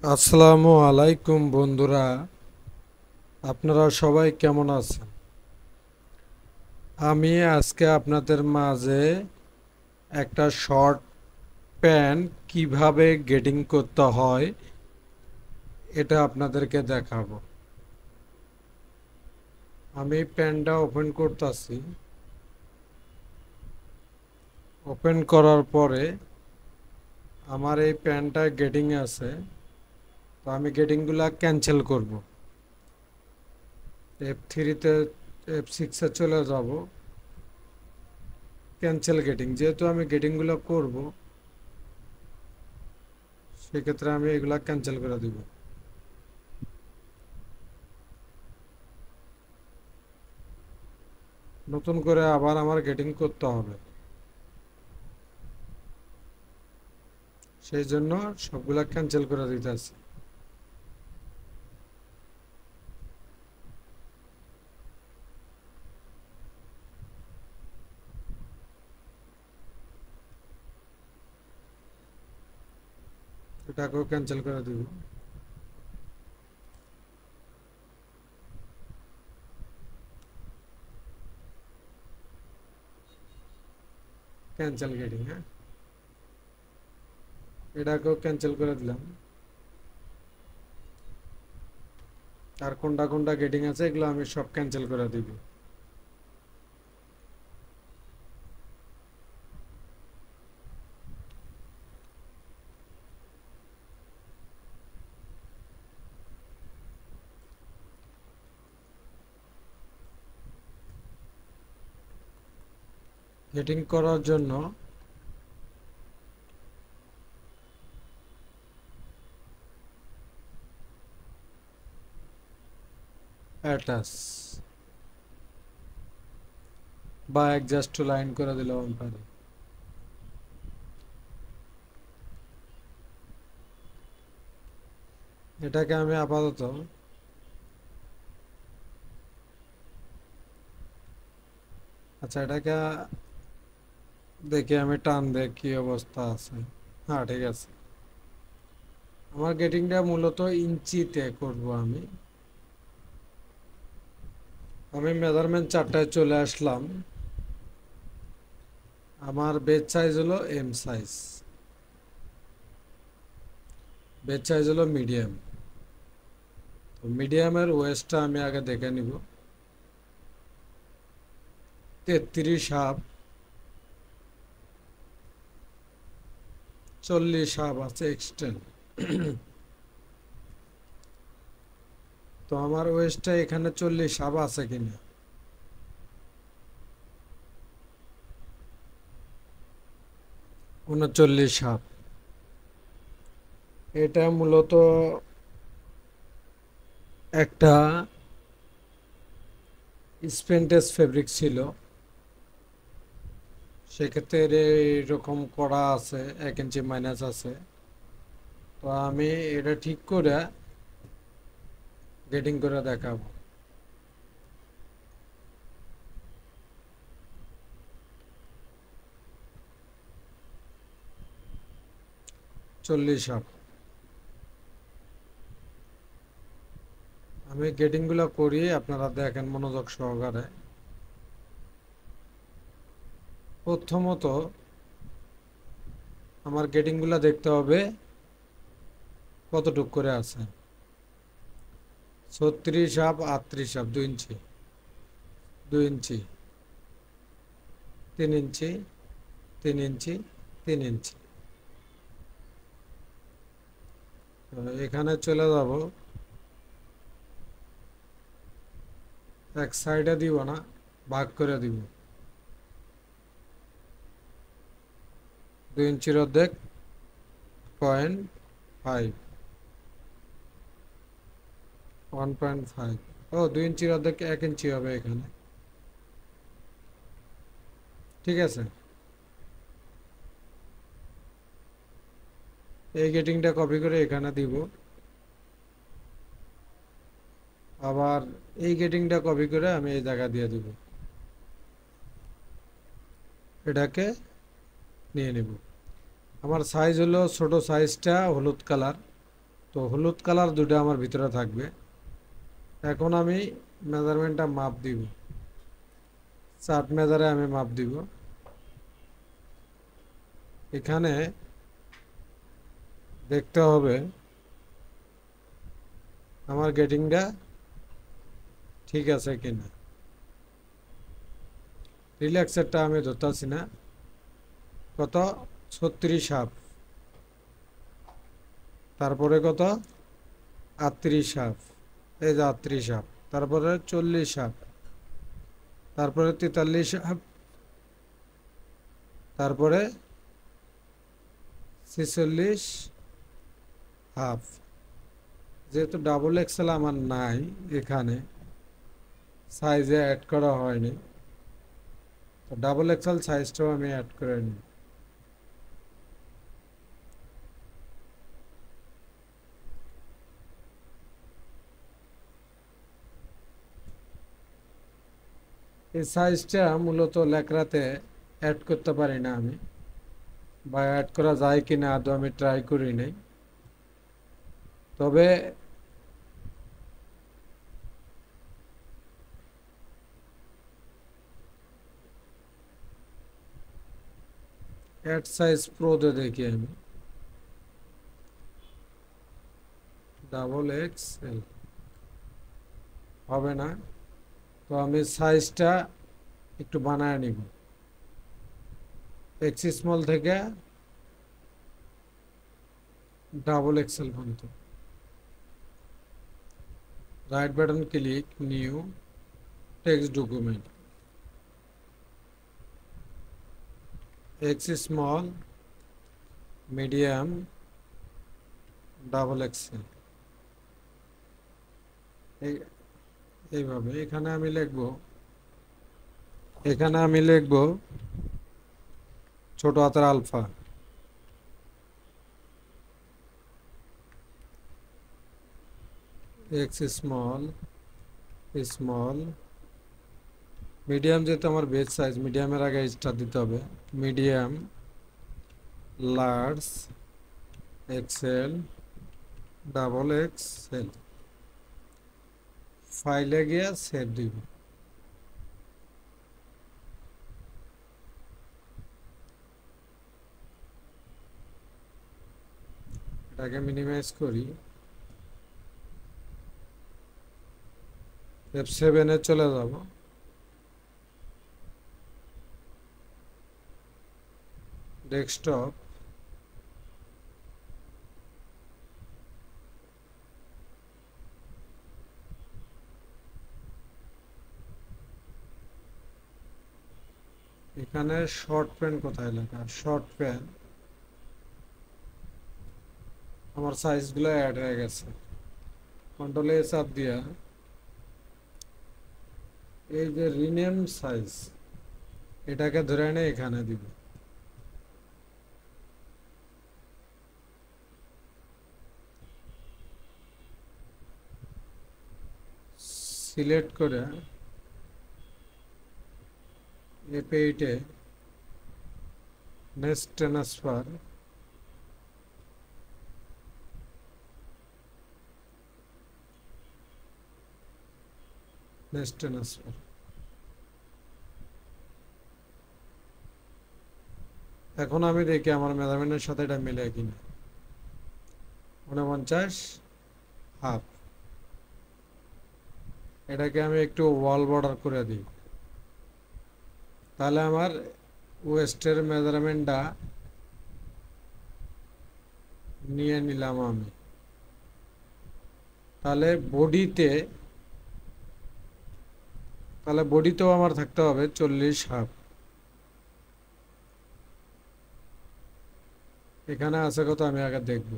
আসসালামু আলাইকুম বন্ধুরা, আপনারা সবাই কেমন আছেন? আমি আজকে আপনাদের মাঝে একটা শর্ট প্যান্ট কিভাবে গেটিং করতে হয় এটা আপনাদেরকে দেখাবো। আমি প্যান্টটা ওপেন করতেছি। ওপেন করার পরে আমার এই প্যান্টটা গেটিং আছে, তো আমি গেটিংগুলো ক্যান্সেল করব। F3-তে F6-এ চলে যাব। ক্যান্সেল গেটিং, যেহেতু আমি গেটিংগুলো করব সেক্ষেত্রে আমি এগুলা ক্যান্সেল করে দিব। নতুন করে আবার আমার গেটিং করতে হবে, সেই জন্য সবগুলা ক্যান্সেল করে দিতেছি। এটাকেও ক্যান্সেল করে দিব। ক্যান্সেল গেটিং, হ্যাঁ, এটাকেও ক্যান্সেল করে দিলাম। আর কোনটা কোনটা গেটিং আছে এগুলো আমি সব ক্যান্সেল করে দিব। গেটিং করার জন্য অ্যাটাচ বা অ্যাডজাস্ট টু লাইন করে দিলাম পারি। এটাকে আমি আপাতত আচ্ছা, এটাকে দেখি আমি টান দিয়ে কি অবস্থা আছে। হ্যাঁ, ঠিক আছে। আমার গেটিংটা মূলত ইঞ্চিতে করব। আমি আমি মেজারমেন্ট চারটায় চলে আসলাম। আমার বেড সাইজ হলো এম সাইজ, বেড সাইজ হলো মিডিয়াম। তো মিডিয়ামের ওয়েস্টটা আমি আগে দেখে নিব। 33 হাফ, 40 হাফ আছে এক্সটেন্ড। তো আমার ওয়েস্টটা এখানে 40 হাফ আছে কিনা। 39 হাফ। এটা মূলত একটা স্পেন্টেস ফেব্রিক ছিল, সেক্ষেত্রে এরকম করা আছে, 1 ইঞ্চি মাইনাস আছে। তো আমি এটা ঠিক করে গেটিং করে দেখাবো। 40 হাফ। আমি গেটিংগুলো করি, আপনারা দেখেন মনোযোগ সহকারে। প্রথমত আমার গেটিংগুলো দেখতে হবে কতটুক করে আছে। 36 হাফ, 38 হাফ, 2 ইঞ্চি, 2 ইঞ্চি, 3 ইঞ্চি, 3 ইঞ্চি, 3 ইঞ্চি। এখানে চলে যাব, এক সাইডে দিব না, ভাগ করে দিব। 2 ইঞ্চির অর্ধেক 0.5, 1.5। ও, 2 ইঞ্চির অর্ধেক 1 ইঞ্চি হবে এখানে। ঠিক আছে, এই গেটিংটা কপি করে এখানে দিব। আবার এই গেটিংটা কপি করে আমি এই জায়গা দিয়ে দিব। এটাকে নিয়ে নেব। আমার সাইজ হলো, ছোট সাইজটা হলুদ কালার, তো তো হলুদ কালার দুটো আমার ভিতরে থাকবে। এখন আমি মেজারমেন্টটা মাপ দিব, চার্ট মেজারে আমি মাপ দিব। এখানে দেখতে হবে আমার গেটিংটা ঠিক আছে কিনা। রিল্যাক্সেরটা আমি ধরতেছি না, কত 36 হাফ, তারপরে কত 38 হাফ, এই যে 38 হাফ, তারপরে 40 হাফ, তারপরে 43 হাফ, তারপরে 46 হাফ। যেহেতু ডাবল এক্সেল আমার নাই, এখানে সাইজে অ্যাড করা হয়নি, তো ডাবল এক্সেল সাইজটাও আমি অ্যাড করে নিই। এই সাইজটা মূলত লেকড়াতে অ্যাড করতে পারি না আমি, বা অ্যাড করা যায় কিনা আদৌ আমি ট্রাই করি নাই। তবে অ্যাড সাইজ প্রোতে দেখি আমি, ডাবল এক্সেল হবে না, তো আমি সাইজটা একটু বানায় নিব, এক্স স্মল থেকে ডাবল এক্সেল পর্যন্ত। Right button click, new text document, X small, medium, double XL. এইভাবে এখানে আমি লিখব, ছোট হাতের alpha, X small, small, medium, যেহেতু আমার বেজ সাইজ, মিডিয়ামের আগে স্টার দিতে হবে, medium, large, XL, double XL. ফাইলে গিয়ে সেভ দিব। এটাকে মিনিমাইজ করি, F7 চলে যাব, ডেস্কটপ, এখানে শর্ট পেন কোথায় লেখা, শর্ট পেন, আমার সাইজগুলো অ্যাড হয়ে গেছে। কন্ট্রোল এ চাপ দিয়া এই যে রিনেম সাইজ, এটাকে ধরে এনে এখানে দিব। সিলেক্ট করে F8-এ নেক্সট ট্রান্সফার, নেক্সট ট্রান্সফার। এখন আমি দেখি আমার মেজারমেন্টের সাথে এটা মিলে কিনা। 49 হাফ, এটাকে আমি একটু ওয়াল বর্ডার করে দিই, তাহলে আমার ওয়েস্টের মেজারমেন্টটা নিয়ে নিলাম আমি। তাহলে বডিতেও আমার থাকতে হবে 40 হাফ। এখানে আছে কত আমি আগে দেখব।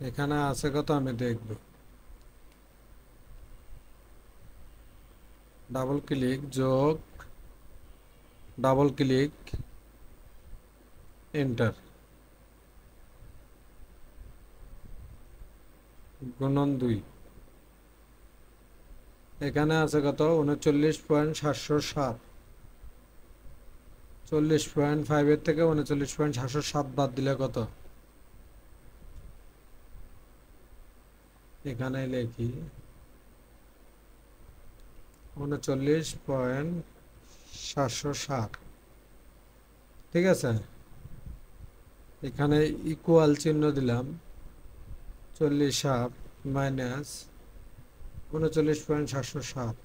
এখানে আছে কত আমি দেখব। ডাবল ক্লিক, যোগ, ডাবল ক্লিক, এন্টার। গুণন 2। এখানে আছে কত? 39.707। 40.5 এর থেকে 39.707 বাদ দিলে কত? এখানে লিখি 39.707। ঠিক আছে, এখানে ইকুয়াল চিহ্ন দিলাম, 40 মাইনাস 39.707,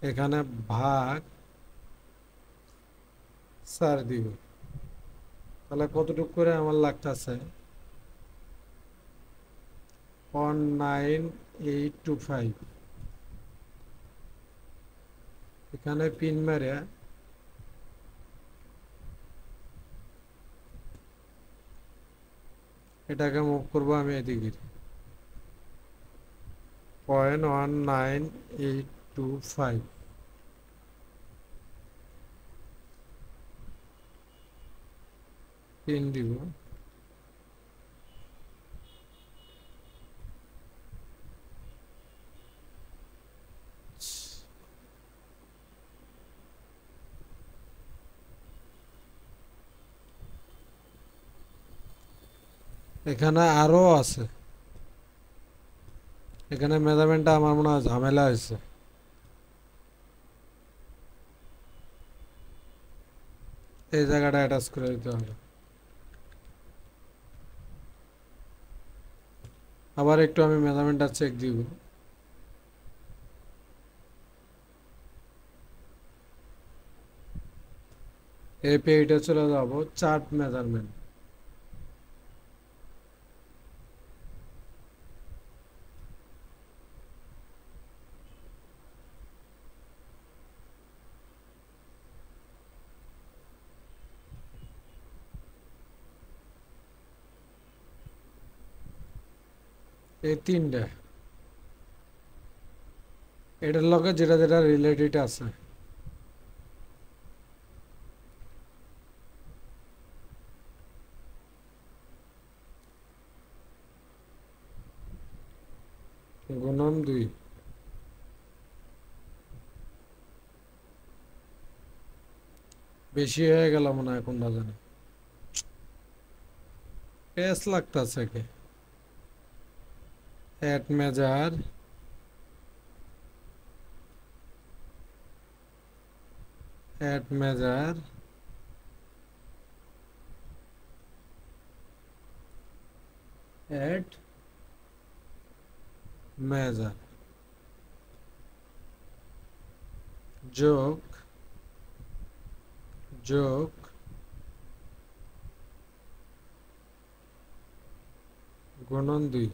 এখানে ভাগ 4 দিব। তাহলে কতটুকু করে আমার লাগতেছে? 19825। এখানে পিন মেরে এটাকে মুভ করবো আমি এদিকে। 0.19825 পিন দিব। এখানে আরো আছে, এখানে মেজারমেন্টটা আমার মনে হয় ঝামেলা হয়েছে। এই জায়গাটা অ্যাটাচ করে দিতে হবে। আবার একটু আমি মেজারমেন্টটা চেক দিব। এই পেজটা চলে যাব চার্ট মেজারমেন্ট। এই তিনটা, এটার লগে যেটা যেটা রিলেটেড আছে। গুণন 2। বেশি হয়ে গেল মনে হয় কোনটা জানি, পেস লাগতেছে কে? Add measure, add measure, add measure, যোগ যোগ গুণন 2।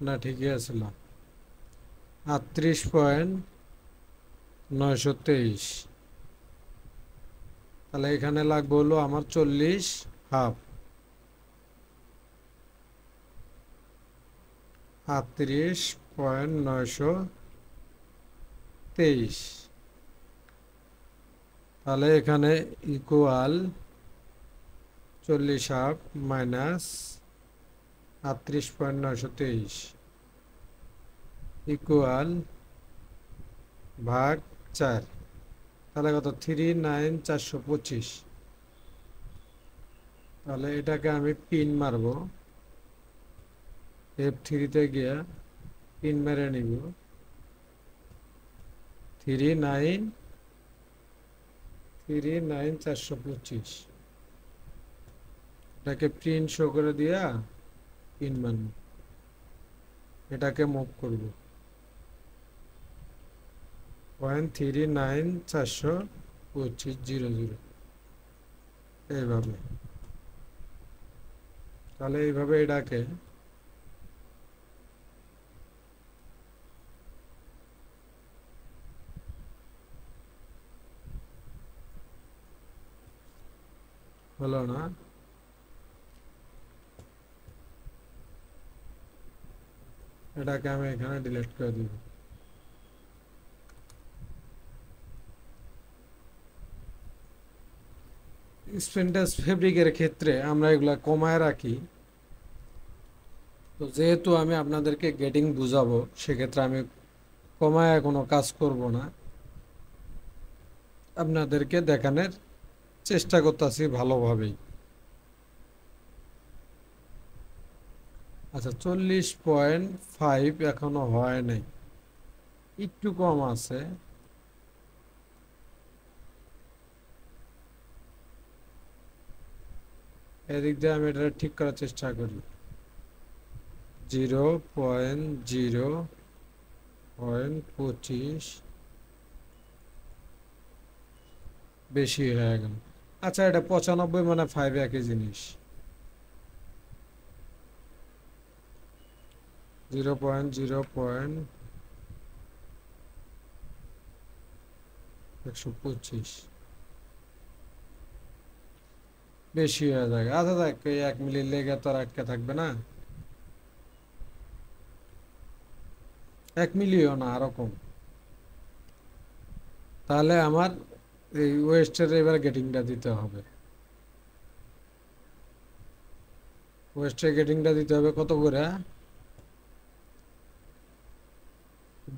না, ঠিকই আছিল। 38.923। তাহলে এখানে লাগবে হলো আমার 40 হাফ। 38.923। তাহলে এখানে ইকুয়াল 40 হাফ মাইনাস 38.923 ইকুয়াল ভাগ 4। তাহলে কত? 39,425। তাহলে এটাকে আমি পিন মারব, F3-তে গিয়া পিন মেরে নিব। 39,425 এটাকে প্রিন্ট শো করে দিয়া পিন মারব, এটাকে মুভ করব 0.39,425 এইভাবে। তাহলে এইভাবে এটাকে হলো না, এটাকে আমি এখানে ডিলিট করে দিব। স্পেন্টাস ফেব্রিকের ক্ষেত্রে আমরা এগুলা কমায় রাখি। তো যেহেতু আমি আপনাদেরকে গেটিং বুঝাবো, সেক্ষেত্রে আমি কমায় কোনো কাজ করব না, আপনাদেরকে দেখানোর চেষ্টা করতেছি ভালোভাবেই। আচ্ছা, 40.5 এখনো হয় নাই, একটু কম আছে। এদিক দিয়ে আমি এটা ঠিক করার চেষ্টা করি। 0.25 বেশি হয়ে গেল। আচ্ছা, এটা 95 মানে 5 একই জিনিস। 0.125 বেশি হয়ে যায়। আচ্ছা দেখ, এই 1 মিলি লেগে তো আর আটকে থাকবে না। 1 মিলিও না, আরো কম। তাহলে আমার এই ওয়েস্টের এবার গেটিংটা দিতে হবে। ওয়েস্টের গেটিংটা দিতে হবে কত করে?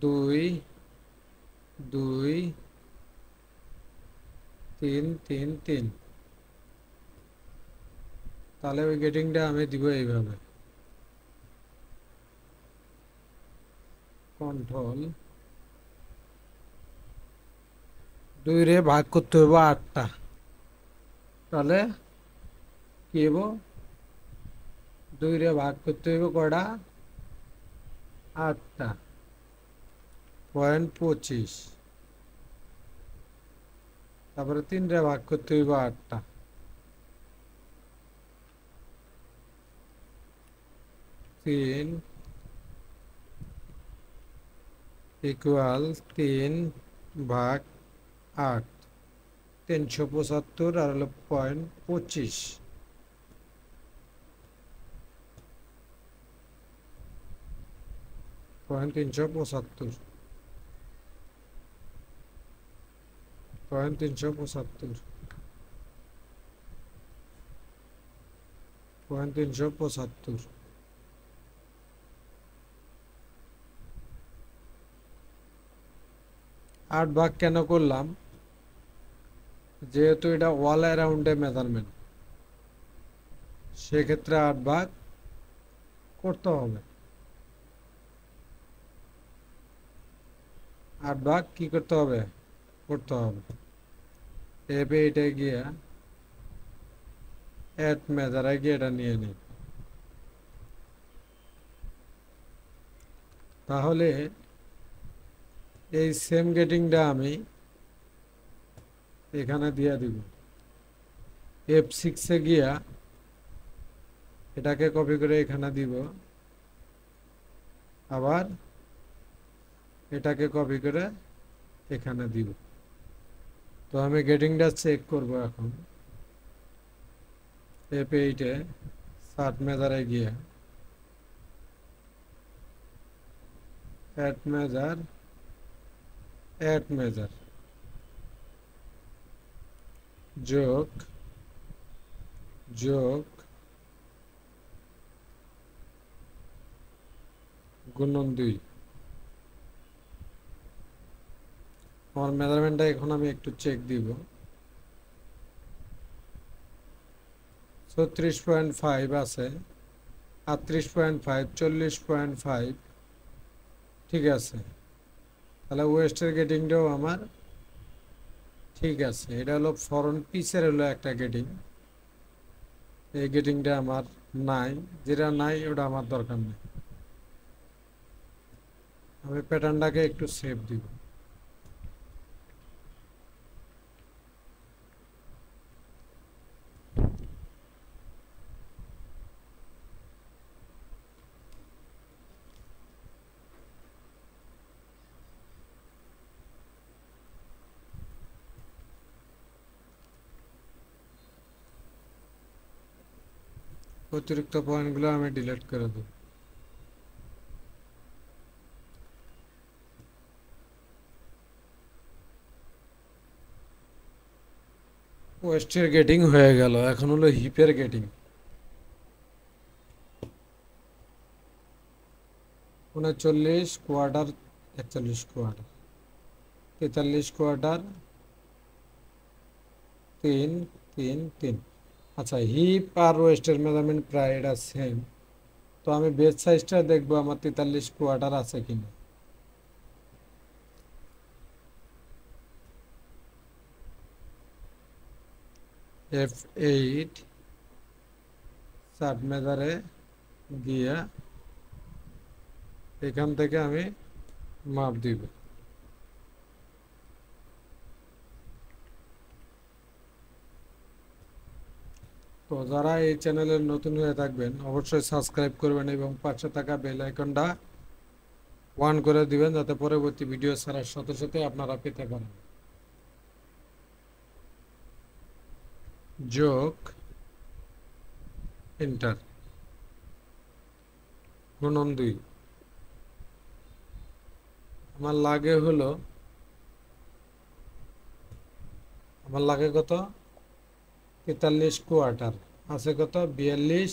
2 2 3 3 3। তাহলে ওই গেটিংটা আমি দিব এইভাবে, কন্ট্রোল 2 রে ভাগ করতে হবে 8টা। তাহলে কি হবো? 2 রে ভাগ করতে হবে কয়টা? 8টা। 0.25। তারপরে 3 রে ভাগ করতে হইব 8টা। 3 ইকুয়াল 3 ভাগ 8, 375 আর হলো 0.25। 375, 375, 375। 8 ভাগ কেন করলাম? যেহেতু এটা অল অ্যারাউন্ডে মেজারমেন্ট, সেক্ষেত্রে 8 ভাগ করতে হবে। 8 ভাগ কি করতে হবে? করতে হবে। এবে এটা গিয়া অ্যাড মেজারে গিয়ে এটা নিয়ে নিই। তাহলে এই সেম গেটিংটা আমি এখানে দিয়ে দিব। F6 এ গিয়া এটাকে কপি করে এখানে দিব, আবার এটাকে কপি করে এখানে দিব। তো আমি গেটিংটা চেক করব এখন। F8 এ 60 মেজারে গিয়া অ্যাড মেজার, অ্যাড মেজার যোগ যোগ গুণন 2। আমার মেজারমেন্টটা এখন আমি একটু চেক দিব। 36.5 আছে, 38.5, 40.5, ঠিক আছে। তাহলে ওয়েস্টের গেটিংটাও আমার ঠিক আছে। এটা হলো ফরন্ট পিসের হলো একটা গেটিং। এই গেটিংটা আমার নাই, যেটা নাই ওটা আমার দরকার নেই। আমি প্যাটার্নটাকে একটু সেভ দিব। অতিরিক্ত পয়েন্টগুলো আমি ডিলিট করে দেব। ওয়েস্টের গেটিং হয়ে গেল, এখন হলো হিপের গেটিং। 39 quarter, 41 quarter, 43 quarter, 3 3 3। আচ্ছা, হিপ আর ওয়েস্টের মেজারমেন্ট প্রায় এটা সেম। তো আমি বেস সাইজটা দেখবো আমার 43 কোয়ার্টার আছে কিনা। F8 সাব মেজারে গিয়া এখান থেকে আমি মাপ দিব। তো যারা এই চ্যানেলের নতুন হয়ে থাকবেন অবশ্যই সাবস্ক্রাইব করবেন এবং পাশে থাকা বেল আইকনটা অন করে দিবেন, যাতে পরবর্তী ভিডিও ছাড়ার সাথে সাথে আপনারা পেতে পারেন। যোগ, এন্টার, গুণন 2। আমার লাগে হলো, আমার লাগে কত, 43 কোয়ার্টার, আছে কত 42,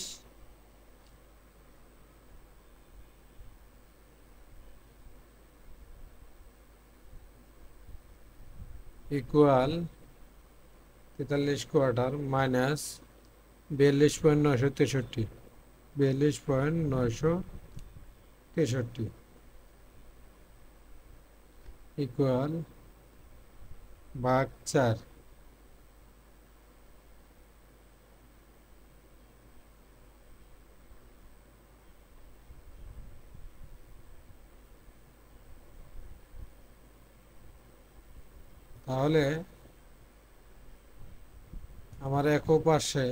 ইকুয়াল 43 কোয়ার্টার মাইনাস 42.963, 42.963 ইকুয়াল ভাগ 4। তাহলে আমার একও পাশে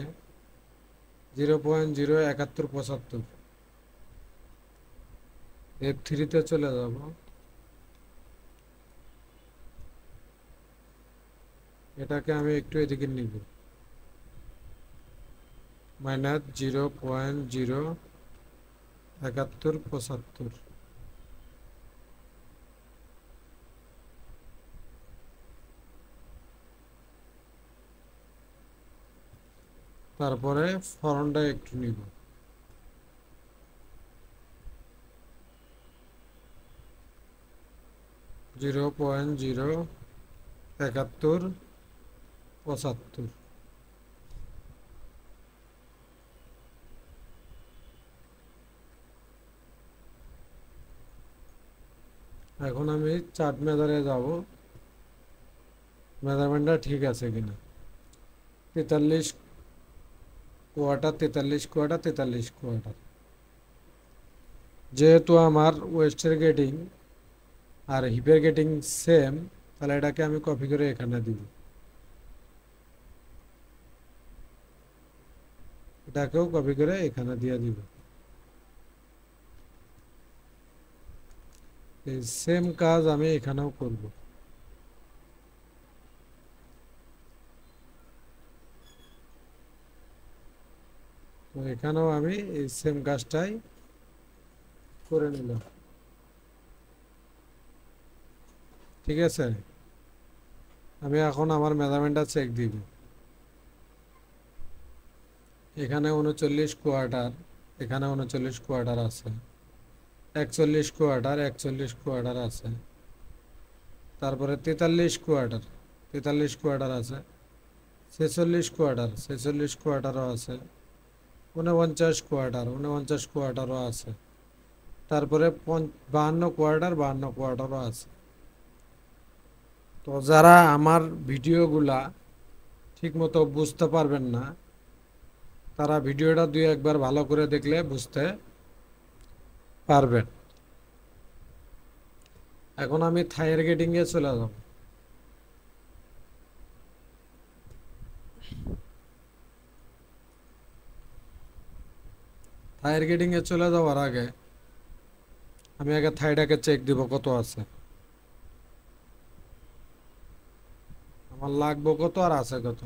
0.07175, F3-তে চলে যাব। এটাকে আমি একটু এদিকে নিব, মাইনাস 0.07175। তারপরে ফরনটা একটু নিব, 0.07175। এখন আমি চার্ট মেজারে যাব, মেজারমেন্টটা ঠিক আছে কিনা। 43 কোয়ার্টার, 43 কোয়ার্টার, 43 কোয়ার্টার। যেহেতু আমার ওয়েস্টের গেটিং আর হিপের গেটিং সেম, তাহলে এটাকে আমি কপি করে এখানে দিব, এটাকেও কপি করে এখানে দিয়ে দিব। এই সেম কাজ আমি এখানেও করব। তো এখানেও আমি এই সেম কাজটাই করে নিলাম, ঠিক আছে। আমি এখন আমার মেজারমেন্টটা চেক দিব। এখানে 39 কোয়ার্টার, এখানে 39 কোয়ার্টার আছে, 41 কোয়ার্টার, 41 কোয়ার্টার আছে, তারপরে 43 কোয়ার্টার, 43 কোয়ার্টার আছে, 46 কোয়ার্টার, 46 কোয়ার্টারও আছে, 49 কোয়ার্টার, 49 কোয়ার্টারও আছে, তারপরে 52 কোয়ার্টার, 52 কোয়ার্টারও আছে। তো যারা আমার ভিডিওগুলা ঠিকমতো বুঝতে পারবেন না, তারা ভিডিওটা দুই একবার ভালো করে দেখলে বুঝতে পারবেন। এখন আমি থাইয়ের গেটিংয়ে চলে যাব। থাইয়ের গেটিংয়ে চলে যাওয়ার আগে আমি আগে থাইটাকে চেক দিব কত আছে, আমার লাগবে কত আর আছে কত।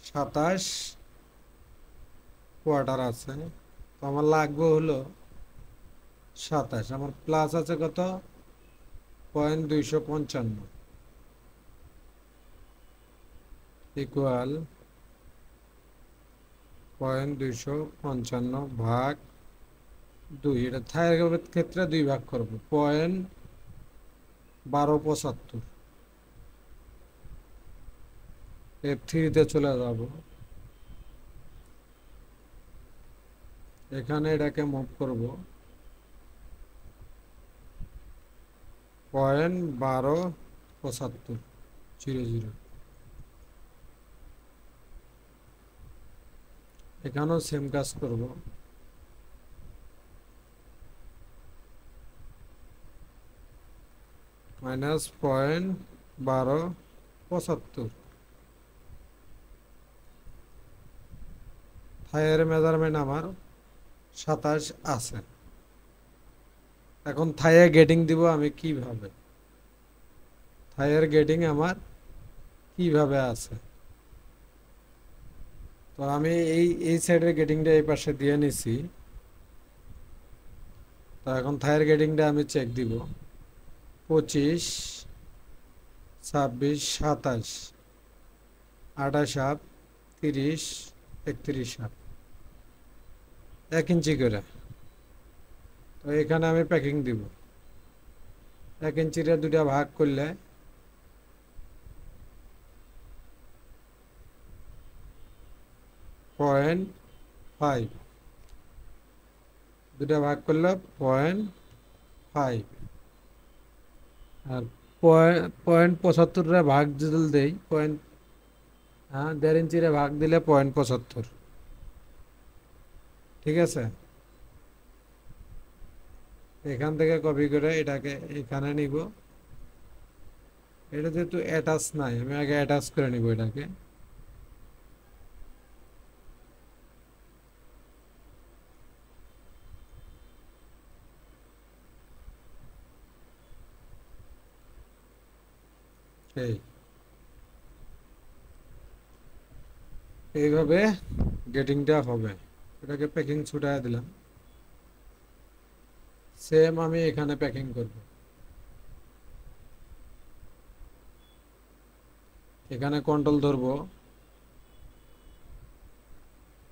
সাতাশ কোয়ার্টার আছে, আমার লাগবে হলো 27, আমার প্লাস আছে কত 0.255 ইকুয়াল 0.255 ভাগ 2, এটা থাইয়ের ক্ষেত্রে 2 ভাগ করবো 0.1275, F3-তে চলে যাব, এখানে এটাকে মুভ করব 0.1275 এখানেও সেম কাজ করব, -0.1275, থাইয়ের মেজারমেন্ট আমার 27 আছে। এখন থাইয়ে গেটিং দিব আমি কিভাবে, থাইয়ের গেটিং আমার কিভাবে আছে, তো আমি এই সাইডের গেটিংটা এই পাশে দিয়ে নিছি। তো এখন থাইয়ের গেটিংটা আমি চেক দিব 25, 26, 27, 28 হাফ, 30, 31 হাফ, 1 ইঞ্চি করে। তো এখানে আমি প্যাকিং দিব, 1 ইঞ্চিরে 2টা ভাগ করলে 0.5, 2টা ভাগ করলে 0.5, আর 0.75 ভাগ যদি দেই হ্যাঁ 1.5 ইঞ্চিরে ভাগ দিলে 0.75, ঠিক আছে। এখান থেকে কপি করে এটাকে এখানে নিব, এটা যেহেতু অ্যাটাচ নাই আমি আগে অ্যাটাচ করে নিব এটাকে, এই এইভাবে গেটিংটা হবে। এটাকে প্যাকিং ছুটায় দিলাম, সেম আমি এখানে প্যাকিং করব, এখানে কন্ট্রোল ধরবো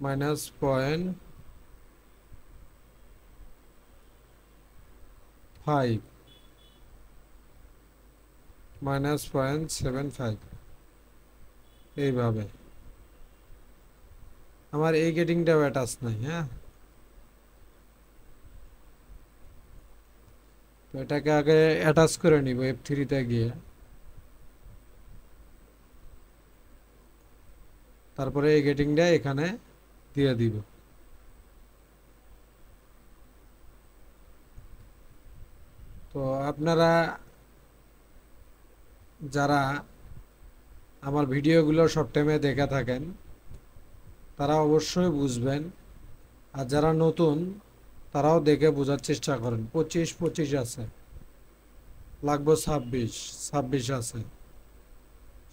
-0.5, -0.75, এইভাবে। আমার এই গেটিংটাও অ্যাটাচ নাই, হ্যাঁ। তো এটাকে আগে অ্যাটাচ করে নিব F3-তে গিয়ে, তারপরে এই গেটিংটা এখানে দিয়ে দিব। তো আপনারা যারা আমার ভিডিওগুলো সব টাইমে দেখে থাকেন তারা অবশ্যই বুঝবেন, আর যারা নতুন তারাও দেখে বোঝার চেষ্টা করেন। 25, 25 আছে, লাগবে 26, 26 আছে,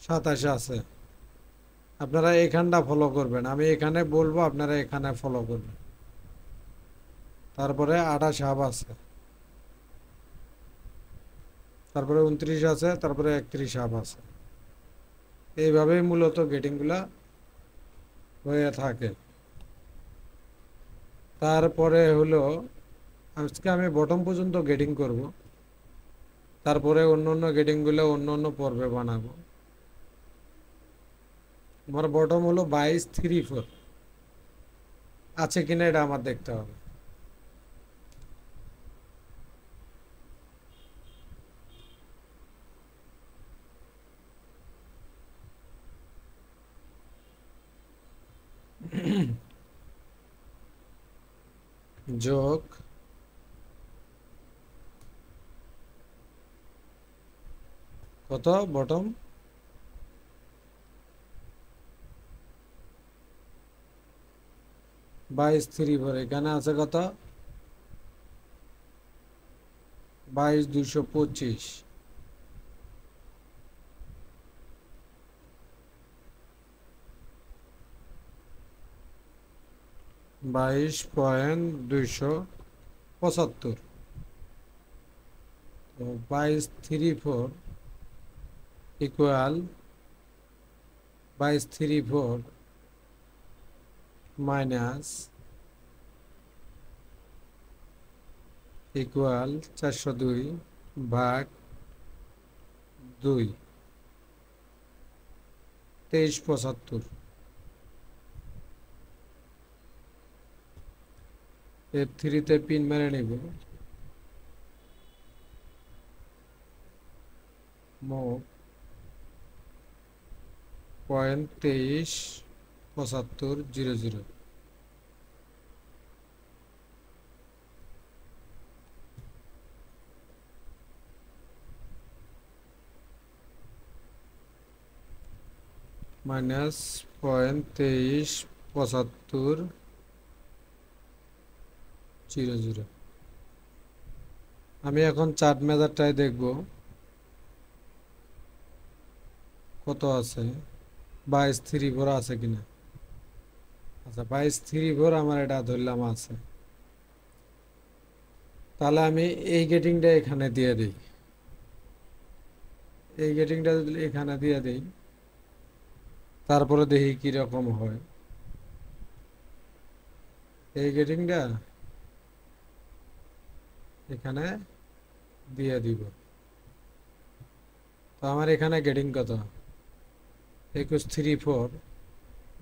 27 আছে। আপনারা এখানটা ফলো করবেন, আমি এখানে বলবো আপনারা এখানে ফলো করবেন। তারপরে 28 হাফ আছে, তারপরে 29 আছে, তারপরে 31 হাফ আছে। এইভাবেই মূলত গেটিংগুলা হয়ে থাকে। তারপরে হলো আজকে আমি বটম পর্যন্ত গেটিং করব, তারপরে অন্য অন্য গেটিংগুলো অন্য অন্য পর্বে বানাবো। আমার বটম হলো 22, 3/4 আছে কিনা এটা আমার দেখতে হবে। যোগ কত বটম 22, 3/4, এখানে আছে কত 22, 225, 22.275। তো 2234 ইকুয়াল 2234 মাইনাস ইকুয়াল 402 ভাগ 2, 2375। F3-তে পিন মেরে নিব। মুভ 0.237500। মাইনাস 0.237500। আমি এখন চার্ট মেজারটাই দেখব কত আছে, 2234 আছে কিনা। আচ্ছা, 2234 আমার এটা ধরলাম আছে। তাহলে আমি এই গেটিংটা এখানে দিয়ে দিই। এই গেটিংটা যদি এখানে দিয়ে দিই, তারপরে দেখি কি রকম হয়। এই গেটিংটা এখানে দিয়ে দিব। তো আমার এখানে গেটিং কত, 2134,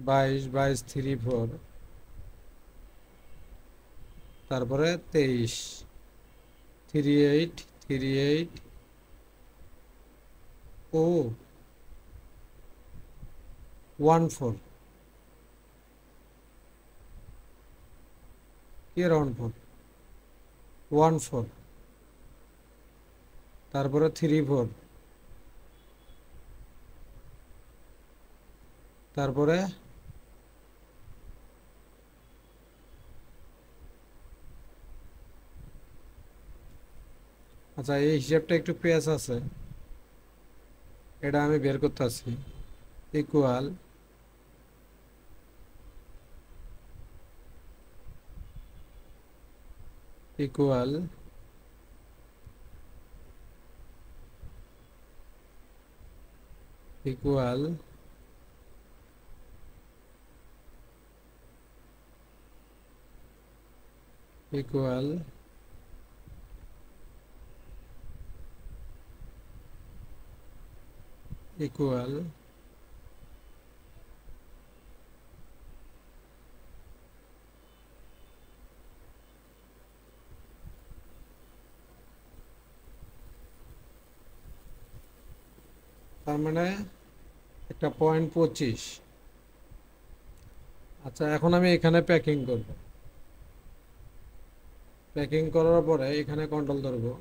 2234, তারপরে 23, 38, 38 ও 14, কি 14, 14, তারপরে 34, তারপরে আচ্ছা, এই হিসাবটা একটু পেঁয়াজ আছে, এটা আমি বের করতেছি। Equal equal equal equal equal তার মানে একটা 0.25। আচ্ছা, এখন আমি এখানে প্যাকিং করব। প্যাকিং করার পরে এখানে কন্ট্রোল ধরবো।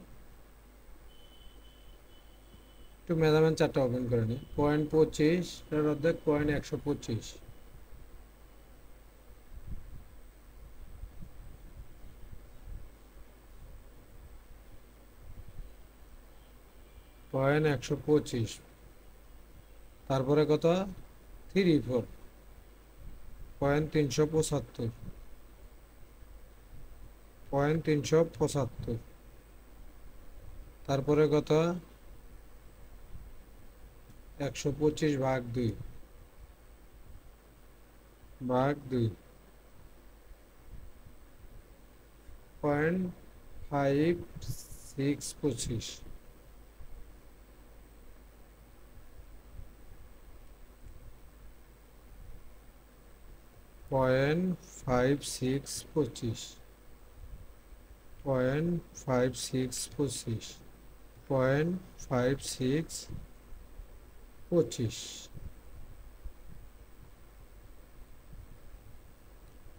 একটু মেজারমেন্ট চার্টটা ওপেন করে নিই। 0.25 এর অর্ধেক 0.125। 0.125, তারপরে কত, 34, 0.375, 0.375, তারপরে কত, 125 ভাগ 2, ভাগ 2, 0.5625, 0.5625, 0.5625, 0.5625,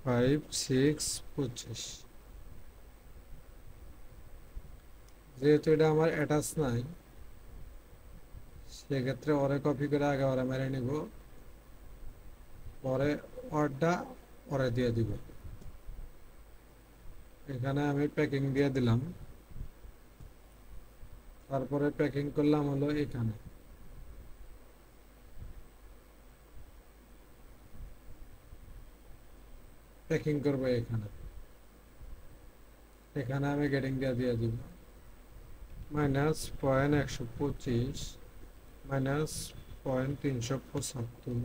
5625। যেহেতু এটা আমার অ্যাটাচ নাই, সেক্ষেত্রে ওরে কপি করে আগে ওরে মেরে নিব, পরে অর্ডারটা ওরে দিয়ে দিব। এখানে আমি প্যাকিং দিয়ে দিলাম, তারপরে প্যাকিং করলাম হলো এখানে। প্যাকিং করবো এখানে। এখানে আমি গেটিং দিয়ে দিব -.125 -.375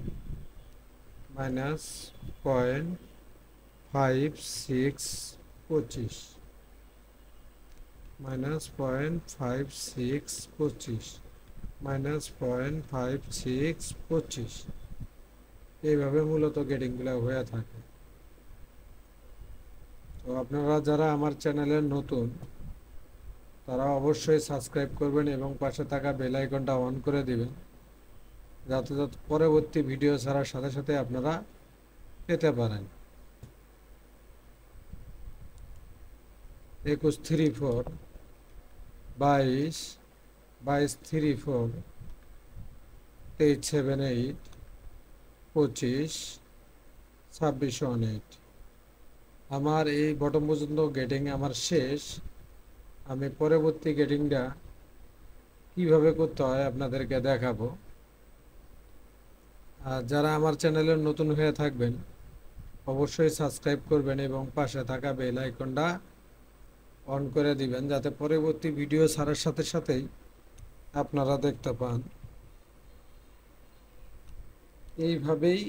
-.5625 -.5625 -.5625 এইভাবে মূলত গেটিংগুলো হয়ে থাকে। তো আপনারা যারা আমার চ্যানেলের নতুন, তারা অবশ্যই সাবস্ক্রাইব করবেন এবং পাশে থাকা বেল আইকনটা অন করে দিবেন, যাতে যাতে পরবর্তী ভিডিও ছাড়ার সাথে সাথে আপনারা পেতে পারেন। 21-34, 22, 22-34, 23-78, 25, 26-18। আমার এই বটম পর্যন্ত গেটিং আমার শেষ। আমি পরবর্তী গেটিংটা কিভাবে করতে হয় আপনাদেরকে দেখাবো। আর যারা আমার চ্যানেলের নতুন হয়ে থাকবেন, অবশ্যই সাবস্ক্রাইব করবেন এবং পাশে থাকা বেল আইকনটা অন করে দিবেন, যাতে পরবর্তী ভিডিও ছাড়ার সাথে সাথেই আপনারা দেখতে পান। এইভাবেই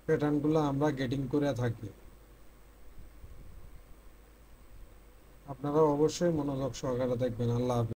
প্যাটার্নগুলো আমরা গেটিং করে থাকি। আপনারা অবশ্যই মনোযোগ সহকারে দেখবেন। আল্লাহ হাফেজ।